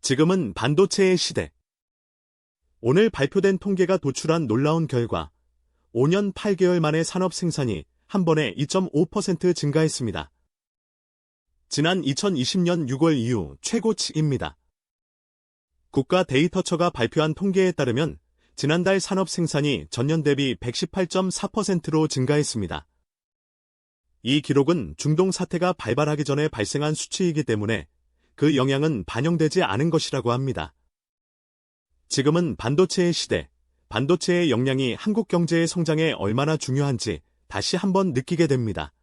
지금은 반도체의 시대. 오늘 발표된 통계가 도출한 놀라운 결과, 5년 8개월 만에 산업 생산이 한 번에 2.5% 증가했습니다. 지난 2020년 6월 이후 최고치입니다. 국가 데이터처가 발표한 통계에 따르면 지난달 산업 생산이 전년 대비 118.4%로 증가했습니다. 이 기록은 중동 사태가 발발하기 전에 발생한 수치이기 때문에 그 영향은 반영되지 않은 것이라고 합니다. 지금은 반도체의 시대, 반도체의 역량이 한국 경제의 성장에 얼마나 중요한지 다시 한번 느끼게 됩니다.